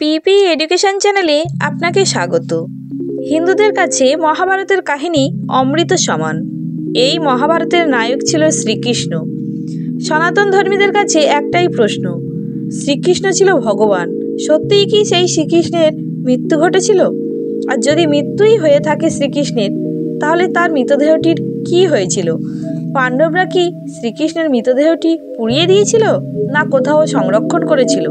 পিপি education চ্যানেলে আপনাকে স্বাগত। হিন্দুদের কাছে মহাভারতের কাহিনী অমৃত সমান। এই মহাভারতের নায়ক ছিল শ্রীকৃষ্ণ। সনাতন ধর্মীদের কাছে একটাই প্রশ্ন, শ্রীকৃষ্ণ ছিল ভগবান, সত্যিই কি সেই শ্রীকৃষ্ণের মৃত্যু ঘটেছিল? আর যদি মৃত্যুই হয়ে থাকে শ্রীকৃষ্ণের, তাহলে তার মৃতদেহটির কি হয়েছিল? পাণ্ডবরা কি শ্রীকৃষ্ণের মৃতদেহটি পুড়িয়ে দিয়েছিল, না কোথাও সংরক্ষণ করেছিল?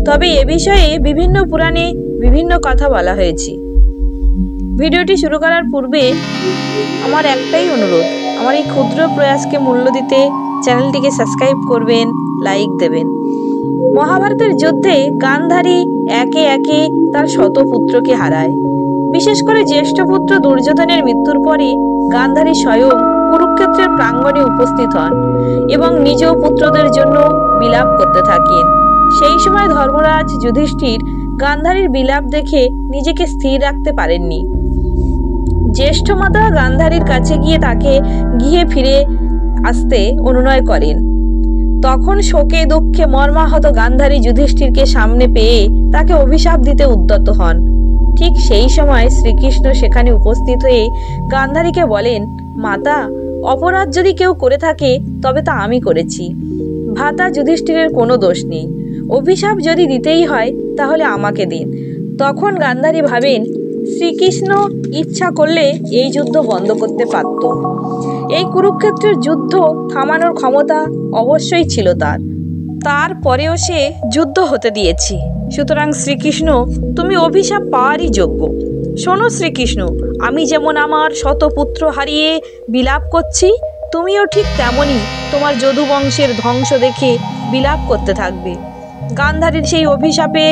তবে এ বিষয়ে বিভিন্ন পুরাণে বিভিন্ন কথা বলা হয়েছে। ভিডিওটি শুরু করার পূর্বে আমার একটাই অনুরোধ, আমার এই ক্ষুদ্র প্রয়াসকে মূল্য দিতে চ্যানেলটিকে সাবস্ক্রাইব করবেন, লাইক দেবেন। মহাভারতের যুদ্ধে গান্ধারী একে একে তার শত পুত্রকে হারায়। বিশেষ করে জ্যেষ্ঠ পুত্র দুর্যোধনের মৃত্যুর পরে গান্ধারী স্বয়ং কুরুক্ষেত্রের প্রাঙ্গণে উপস্থিত হন এবং নিজ পুত্রদের জন্য বিলাপ করতে থাকেন। সেই সময় ধর্মরাজ যুধিষ্ঠির গান্ধারীর বিলাপ দেখে নিজেকে স্থির রাখতে পারেননি। জ্যেষ্ঠ মাতা গান্ধারীর কাছে গিয়ে তাকে গৃহে ফিরে আসতে অনুনয় করেন। তখন শোকে দুঃখে মর্মাহত গান্ধারী যুধিষ্ঠিরকে সামনে পেয়ে তাকে অভিশাপ দিতে উদ্যত হন। ঠিক সেই সময় শ্রীকৃষ্ণ সেখানে উপস্থিত হয়ে গান্ধারীকে বলেন, মাতা, অপরাধ যদি কেউ করে থাকে তবে তা আমি করেছি। ভ্রাতা যুধিষ্ঠিরের কোনো দোষ নেই। অভিশাপ যদি দিতেই হয় তাহলে আমাকে দিন। তখন গান্ধারী ভাবেন, শ্রীকৃষ্ণ ইচ্ছা করলে এই যুদ্ধ বন্ধ করতে পারত। এই কুরুক্ষেত্রের যুদ্ধ থামানোর ক্ষমতা অবশ্যই ছিল তার। তারপরেও সে যুদ্ধ হতে দিয়েছে। সুতরাং শ্রীকৃষ্ণ, তুমি অভিশাপ পাওয়ারই যোগ্য। শোনো শ্রীকৃষ্ণ, আমি যেমন আমার শতপুত্র হারিয়ে বিলাপ করছি, তুমিও ঠিক তেমনই তোমার যদুবংশের ধ্বংস দেখে বিলাপ করতে থাকবে। গান্ধারীর সেই অভিশাপে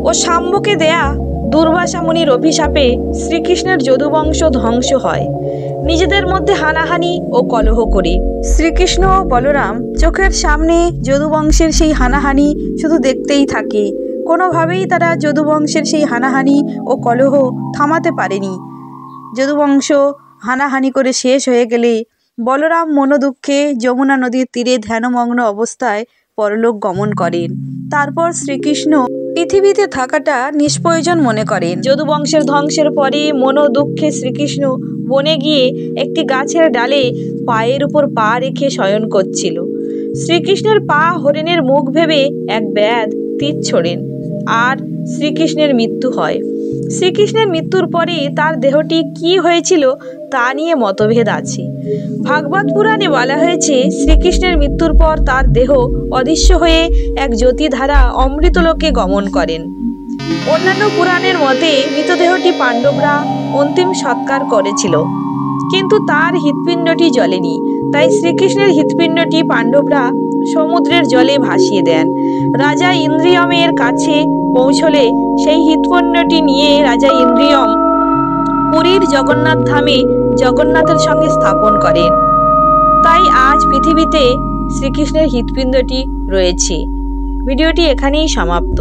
ও শাম্বকে দেয়া দুর্বাসা মুনির অভিশাপে শ্রীকৃষ্ণের যদুবংশ ধ্বংস হয়, নিজেদের মধ্যে হানাহানি ও কলহ করে। শ্রীকৃষ্ণ ও বলরাম চোখের সামনে যদুবংশের সেই হানাহানি শুধু দেখতেই থাকে। কোনোভাবেই তারা যদুবংশের সেই হানাহানি ও কলহ থামাতে পারেনি। যদুবংশ হানাহানি করে শেষ হয়ে গেলে বলরাম মনোদুঃখে যমুনা নদীর তীরে ধ্যানমগ্ন অবস্থায় পরলোক গমন করেন। তারপর শ্রীকৃষ্ণ পৃথিবীতে থাকাটা নিষ্প্রয়োজন মনে করেন। যদুবংশের ধ্বংসের পরে মনোদুঃখে শ্রীকৃষ্ণ বনে গিয়ে একটি গাছের ডালে পায়ের উপর পা রেখে শয়ন করছিল। শ্রীকৃষ্ণের পা হরিণের মুখ ভেবে এক ব্যাধ তীর ছোড়েন আর শ্রীকৃষ্ণের মৃত্যু হয়। শ্রীকৃষ্ণের মৃত্যুর পরে তার দেহটি কি হয়েছিল তা নিয়ে মতভেদ আছে। ভাগবত পুরাণে বলা হয়েছে, শ্রীকৃষ্ণের মৃত্যুর পর তার দেহ অদৃশ্য হয়ে এক জ্যোতিধারা অমৃতলোকে গমন করেন। অন্যান্য পুরাণের মতে মৃতদেহটি পাণ্ডবরা অন্তিম সৎকার করেছিল, কিন্তু তার হৃৎপিণ্ডটি জ্বলেনি। তাই শ্রীকৃষ্ণের হৃৎপিণ্ডটি পাণ্ডবরা সমুদ্রের জলে ভাসিয়ে দেন। রাজা ইন্দ্রিয়মের কাছে পৌঁছলে সেই হৃৎপিণ্ডটি নিয়ে রাজা ইন্দ্রিয়ম পুরীর জগন্নাথ ধামে জগন্নাথের সঙ্গে স্থাপন করেন। তাই আজ পৃথিবীতে শ্রীকৃষ্ণের হৃৎপিণ্ডটি রয়েছে। ভিডিওটি এখানেই সমাপ্ত।